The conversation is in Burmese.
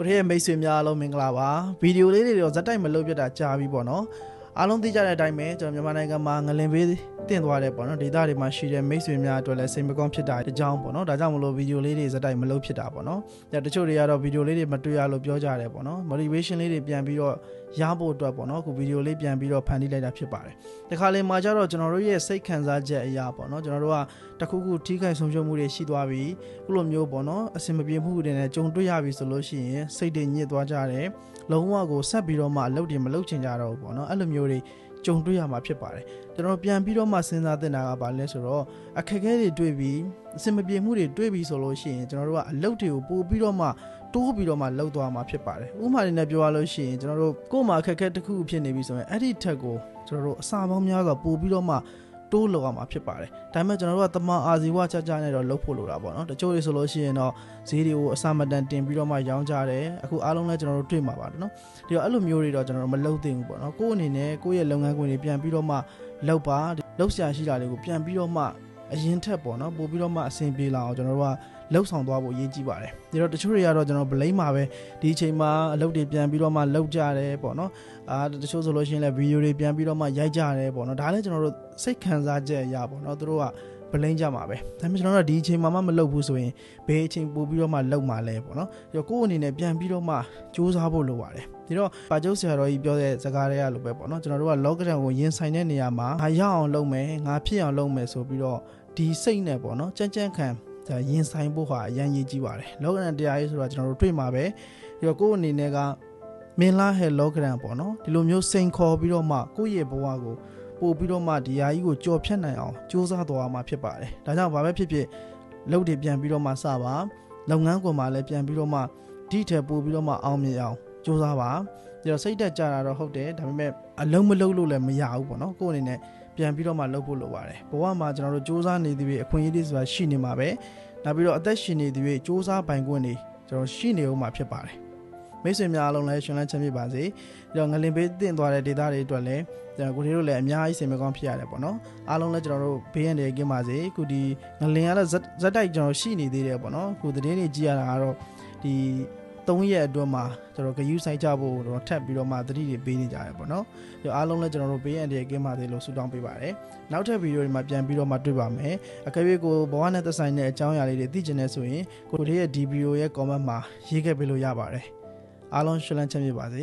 ကိုရဲ့မိတ်ဆွေများအားလုံးမင်္ဂလာပါဗီဒီယိုလေးတွေတော့ဇက်တိုက်မလုပ်ပြတာကြာပြီပေါ့နော်အားလုံးသိကြတဲ့အတိုင်းပဲကျွန်တော်မြန်မာနိုင်ငံမှာငလင်ပေးတင်သွားတယ်ပေါ့နော်ဒေသတွေမှာရှိတဲ့မိတ်ဆွေများအတွက်လည်းစိတ်မကောင်းဖြစ်တာတကြောင်ပေါ့နော်ဒါကြောင့်မလို့ဗီဒီယိုလေးတွေဇက်တိုက်မလုပ်ဖြစ်တာပေါ့နော်တချို့တွေကတော့ဗီဒီယိုလေးတွေမတွေ့ရလို့ပြောကြတယ်ပေါ့နော် motivation လေးတွေပြန်ပြီးတော့ရဖို့အတွက်ပေါ့နော်အခုဗီဒီယိုလေးပြန်ပြီးတော့ဖန်တီးလိုက်တာဖြစ်ပါတယ်ဒီခါလေးမှာကျတော့ကျွန်တော်တို့ရဲ့စိတ်ခံစားချက်အရာပေါ့နော်ကျွန်တော်တို့ကတခုခုထိခိုက်ဆုံးရှုံးမှုတွေရှိသွားပြီခုလိုမျိုးပေါ့နော်အဆင်မပြေမှုတွေနဲ့ကြုံတွေ့ရပြီဆိုလို့ရှိရင်စိတ်တွေညစ်သွားကြတယ်လုံးဝကိုဆက်ပြီးတော့မှအလုပ်တွေမလုပ်ချင်ကြတော့ဘူးပေါ့နော်အဲ့လိုမျိုးတွေကြုံတွေ့ရမှာဖြစ်ပါတယ်ကျွန်တော်ပြန်ပြီးတော့မှစဉ်းစားသင့်တာကဘာလဲဆိုတော့အခက်အခဲတွေတွေ့ပြီးအဆင်မပြေမှုတွေတွေ့ပြီးဆိုလို့ရှိရင်ကျွန်တော်တို့ကအလုပ်တွေကိုပို့ပြီးတော့မှတိုးပြီးတော့မှလှုပ်သွားမှာဖြစ်ပါတယ်ဥပမာတွေနဲ့ပြောရလို့ရှိရင်ကျွန်တော်တို့ကိုယ်မှာအခက်အခဲတစ်ခုဖြစ်နေပြီဆိုရင်အဲ့ဒီထက်ကိုကျွန်တော်တို့အစာပေါင်းများစွာပို့ပြီးတော့မှတိုးလောက်အောင်မှာဖြစ်ပါတယ်ဒါပေမဲ့ကျွန်တော်တို့ကတမန်အာဇီဝကြကြနဲ့တော့လှုပ်ဖို့လိုတာပေါ့နော်တချို့တွေဆိုလို့ရှိရင်တော့ဈေးတွေကိုအစာမတန်တင်ပြီးတော့မှရောင်းကြတယ်အခုအားလုံးလည်းကျွန်တော်တို့တွေ့မှာပါနော်ဒီတော့အဲ့လိုမျိုးတွေတော့ကျွန်တော်တို့မလှုပ်သင့်ဘူးပေါ့နော်ကိုယ့်အနေနဲ့ကိုယ့်ရဲ့လုပ်ငန်းခွင်တွေပြန်ပြီးတော့မှလှုပ်ပါလှုပ်ရှားရှိတာတွေကိုပြန်ပြီးတော့မှအရင်ထက်ပေါ့နော်ပို့ပြီးတော့မှအဆင်ပြေလာအောင်ကျွန်တော်တို့ကလှုပ်ဆောင်သွားဖို့အရေးကြီးပါတယ်ဒီတော့တချို့တွေကတော့ကျွန်တော်ဗလိမ့်မှာပဲဒီအချိန်မှာအလုပ်တွေပြန်ပြီးတော့မှလှုပ်ကြတယ်ပေါ့နော်တချို့ဆိုလို့ရှိရင်လည်းဗီဒီယိုတွေပြန်ပြီးတော့မှရိုက်ကြတယ်ပေါ့နော်ဒါလည်းကျွန်တော်တို့စိတ်ခံစားချက်အရာပေါ့နော်သူတို့ကဗလိမ့်ကြမှာပဲဒါပေမဲ့ကျွန်တော်တို့ဒီအချိန်မှာမလှုပ်ဘူးဆိုရင်ဘယ်အချိန်ပို့ပြီးတော့မှလှုပ်မှာလဲပေါ့နော်ဒီတော့ကိုယ့်အနေနဲ့ပြန်ပြီးတော့မှစူးစမ်းဖို့လိုပါတယ်ဒီတော့ပါကျုပ်ဆရာတော်ကြီးပြောတဲ့စကားတွေကလိုပဲပေါ့နော်ကျွန်တော်တို့ကလောကဓာတ်ကိုရင်ဆိုင်တဲ့နေရာမှာငါရအောင်လုပ်မယ်ငါဖြစ်အောင်လုပ်မယ်ဆိုပြီးတော့ဒီစိတ်နဲ့ပေါ့နော်ကြမ်းကြမ်းခံရင်ဆိုင်ဖို့ဟာအရန်ရေးကြီးပါတယ်လောကဓာတ်တရားရေးဆိုတာကျွန်တော်တို့တွေ့မှာပဲဒီတော့ကိုယ့်အနေနဲ့ကမင်းလားဟဲလောကဓာတ်ပေါ့နော်ဒီလိုမျိုးစိန်ခေါ်ပြီးတော့မှကိုယ့်ရဲ့ဘဝကိုပို့ပြီးတော့မှဒီဟာကြီးကိုကြော်ဖြတ်နိုင်အောင်စူးစမ်းသွားမှာဖြစ်ပါတယ်ဒါကြောင့်ဘာပဲဖြစ်ဖြစ်လုပ်တွေပြန်ပြီးတော့မှစပါလုပ်ငန်းကွန်မှာလည်းပြန်ပြီးတော့မှဒီထက်ပို့ပြီးတော့မှအောင်မြင်အောင်စူးစမ်းပါဒီတော့စိတ်တက်ကြတာတော့ဟုတ်တယ်ဒါပေမဲ့အလုံးမလုံးလို့လည်းမရဘူးပေါ့နော်ကိုယ့်အနေနဲ့ပြန်ပြီးတော့မှလုပ်ဖို့လိုပါတယ်ဘဝမှာကျွန်တော်တို့စူးစမ်းနေသည်ပဲအခွင့်အရေးတွေဆိုတာရှိနေမှာပဲနောက်ပြီးတော့အသက်ရှင်နေသည်ပဲစူးစမ်းပိုင်ခွင့်တွေကျွန်တော်ရှိနေဦးမှာဖြစ်ပါတယ်မိတ်ဆွေများအားလုံးလည်းရှင်လန်းချမ်းမြေ့ပါစေပြီးတော့ငလင်ပေးတင်သွားတဲ့ဒေတာတွေအတွက်လည်းကိုတွေတို့လည်းအများကြီးစိတ်မကောင်းဖြစ်ရတယ်ပေါ့နော်အားလုံးလည်းကျွန်တော်တို့ဘေးရန်တွေကင်းပါစေခုဒီငလင်ကတော့ဇက်တိုက်ကျွန်တော်ရှိနေသေးတယ်ပေါ့နော်ခုသတင်းတွေကြည့်ရတာကတော့ဒီ3ရက်အတွင်းမှာကျွန်တော်ဂယူးဆိုင်ကြဖို့တော့ထပ်ပြီးတော့မှသတိတွေပေးနေကြရတယ်ပေါ့နော်ဒီအားလုံးလည်းကျွန်တော်တို့ဘေးရန်တွေကင်းပါစေလို့ဆုတောင်းပေးပါတယ်နောက်ထပ်ဗီဒီယိုတွေမှာပြန်ပြီးတော့မှတွေ့ပါမယ်အကယ်၍ကိုဘဝနဲ့သက်ဆိုင်တဲ့အကြောင်းအရာလေးတွေသိချင်နေဆိုရင်ကိုတွေရဲ့ဒီဗီဒီယိုရဲ့ comment မှာရေးခဲ့ပေးလို့ရပါတယ်အားလုံးရှင်လန်းချမ်းမြေ့ပါစေ